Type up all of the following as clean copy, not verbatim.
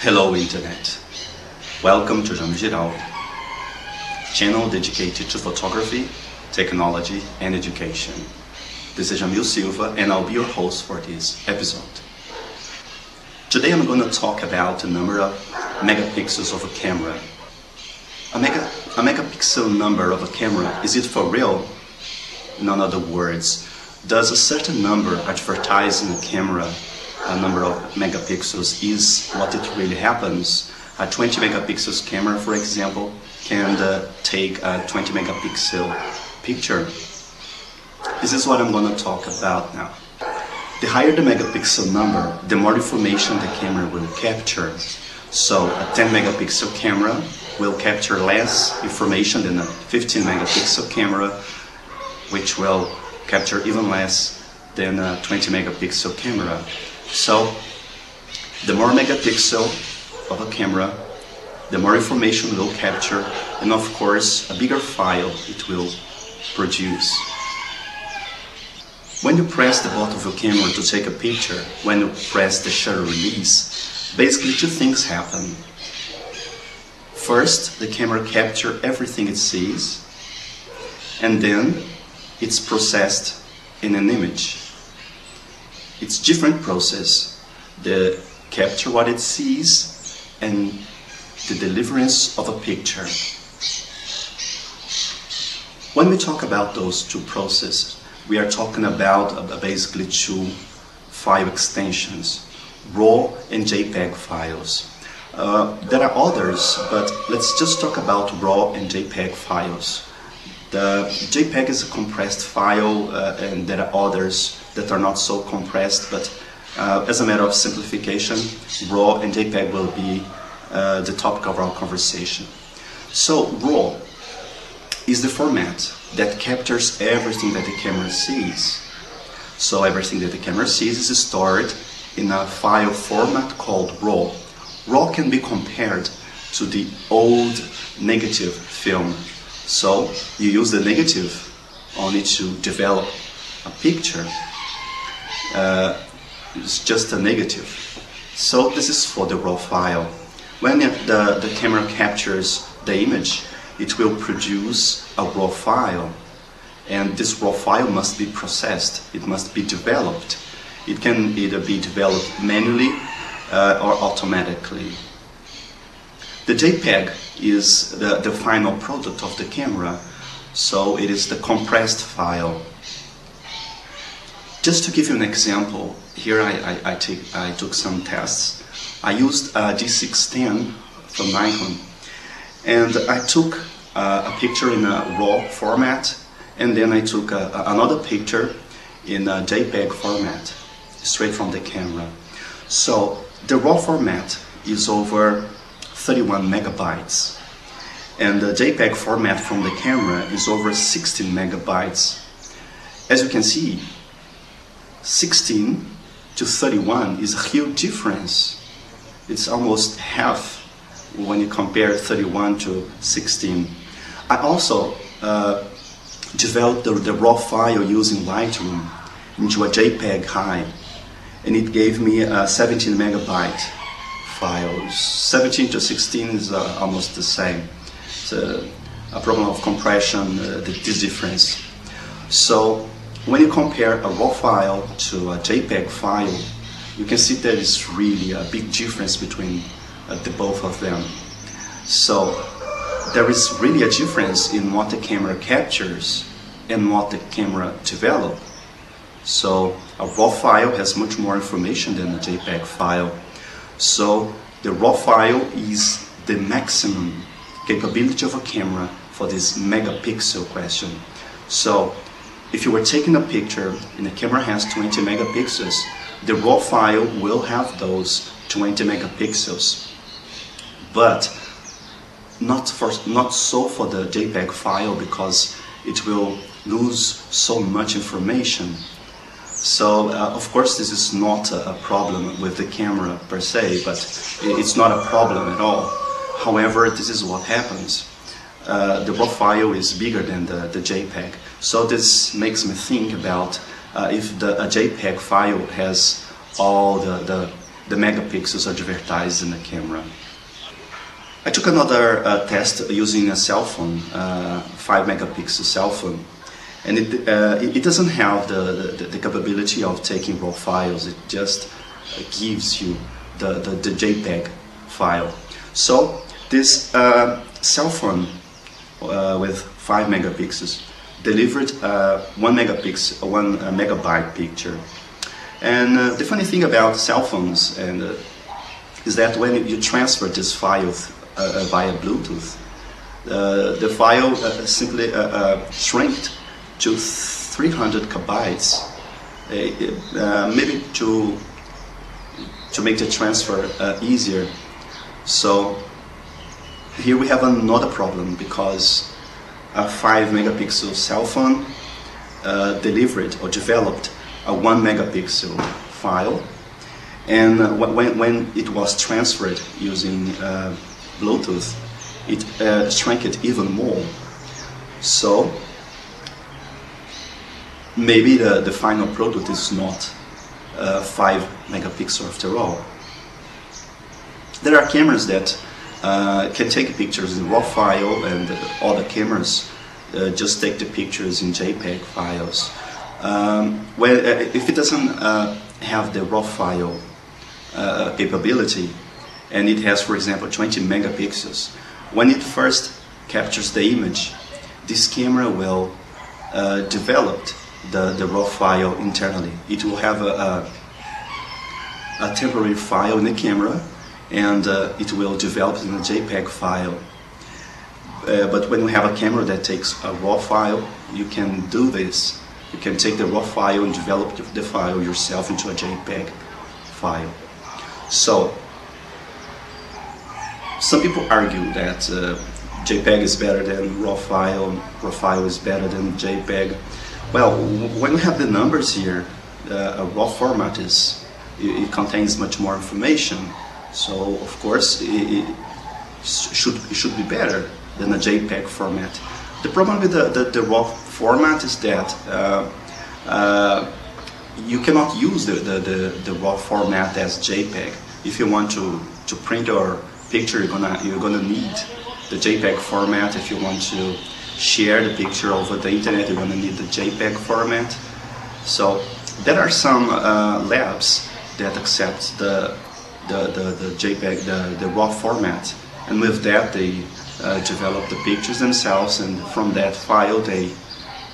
Hello Internet, welcome to jamiljiral, channel dedicated to photography, technology and education. This is Jamil Silva and I'll be your host for this episode. Today I'm going to talk about the number of megapixels of a camera. A megapixel number of a camera, is it for real? In other words, does a certain number advertising a camera, a number of megapixels, is what it really happens? A 20 megapixels camera, for example, can take a 20 megapixel picture. This is what I'm going to talk about now. The higher the megapixel number, the more information the camera will capture. So a 10 megapixel camera will capture less information than a 15 megapixel camera, which will capture even less than a 20 megapixel camera. So the more megapixel of a camera, the more information it will capture, and of course a bigger file it will produce. When you press the button of your camera to take a picture, when you press the shutter release, basically two things happen. First, the camera captures everything it sees, and then it's processed in an image. It's a different process. The capture what it sees and the deliverance of a picture. When we talk about those two processes, we are talking about basically two file extensions, RAW and JPEG files. There are others, but let's just talk about RAW and JPEG files. The JPEG is a compressed file, and there are others that are not so compressed, but as a matter of simplification, RAW and JPEG will be the topic of our conversation. So RAW is the format that captures everything that the camera sees. So everything that the camera sees is stored in a file format called RAW. RAW can be compared to the old negative film. So you use the negative only to develop a picture. It's just a negative. So this is for the RAW file. When the camera captures the image, it will produce a RAW file. And this RAW file must be processed. It must be developed. It can either be developed manually or automatically. The JPEG is the final product of the camera, so it is the compressed file. Just to give you an example, here I took some tests. I used a D610 from Nikon, and I took a picture in a RAW format, and then I took another picture in a JPEG format, straight from the camera. So the RAW format is over 31 megabytes, and the JPEG format from the camera is over 16 megabytes. As you can see, 16 to 31 is a huge difference. It's almost half when you compare 31 to 16. I also developed the RAW file using Lightroom into a JPEG high, and it gave me a 17 megabyte file. 17 to 16 is almost the same. It's a problem of compression, this difference. So when you compare a RAW file to a JPEG file, you can see there is really a big difference between the both of them. So there is really a difference in what the camera captures and what the camera develops. So a RAW file has much more information than a JPEG file. So the RAW file is the maximum capability of a camera for this megapixel question. So if you were taking a picture and the camera has 20 megapixels, the RAW file will have those 20 megapixels. But not so for the JPEG file, because it will lose so much information. So of course this is not a problem with the camera per se, but it's not a problem at all. However, this is what happens. The RAW file is bigger than the JPEG. So this makes me think about if a JPEG file has all the the megapixels advertised in the camera. I took another test using a cell phone, 5 megapixel cell phone, and it doesn't have the capability of taking raw files. It just gives you the JPEG file. So this cell phone with 5 megapixels delivered 1 megabyte picture. And the funny thing about cell phones is that when you transfer this file via Bluetooth, the file simply shrinked to 300 kbytes, maybe to make the transfer easier. So here we have another problem, because a 5 megapixel cell phone delivered or developed a 1 megapixel file, and when it was transferred using Bluetooth, it shrank it even more. So maybe the final product is not 5 megapixel after all. There are cameras that can take pictures in RAW file, and other cameras just take the pictures in JPEG files. If it doesn't have the RAW file capability, and it has, for example, 20 megapixels, when it first captures the image, this camera will develop the RAW file internally. It will have a temporary file in the camera, and it will develop in a JPEG file. But when you have a camera that takes a RAW file, you can do this. You can take the RAW file and develop the file yourself into a JPEG file. So, some people argue that JPEG is better than RAW file is better than JPEG. Well, when we have the numbers here, a RAW format it contains much more information. So, of course, it should be better than a JPEG format. The problem with the RAW format is that you cannot use the RAW format as JPEG. If you want to print your picture, you're gonna need the JPEG format. If you want to share the picture over the internet, you're gonna need the JPEG format. So there are some labs that accept the JPEG, the RAW format, and with that they develop the pictures themselves, and from that file they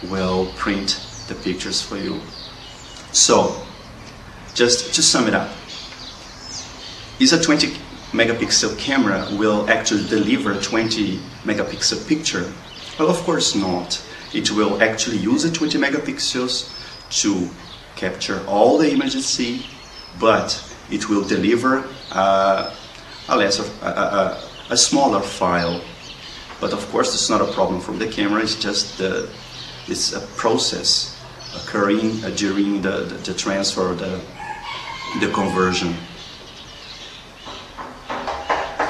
will print the pictures for you. So, just to sum it up, is a 20 megapixel camera will actually deliver a 20 megapixel picture? Well, of course not. It will actually use the 20 megapixels to capture all the images you see, but it will deliver a smaller file. But of course, it's not a problem from the camera. It's just it's a process occurring during the transfer, the conversion.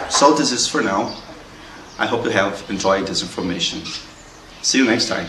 So this is for now. I hope you have enjoyed this information. See you next time.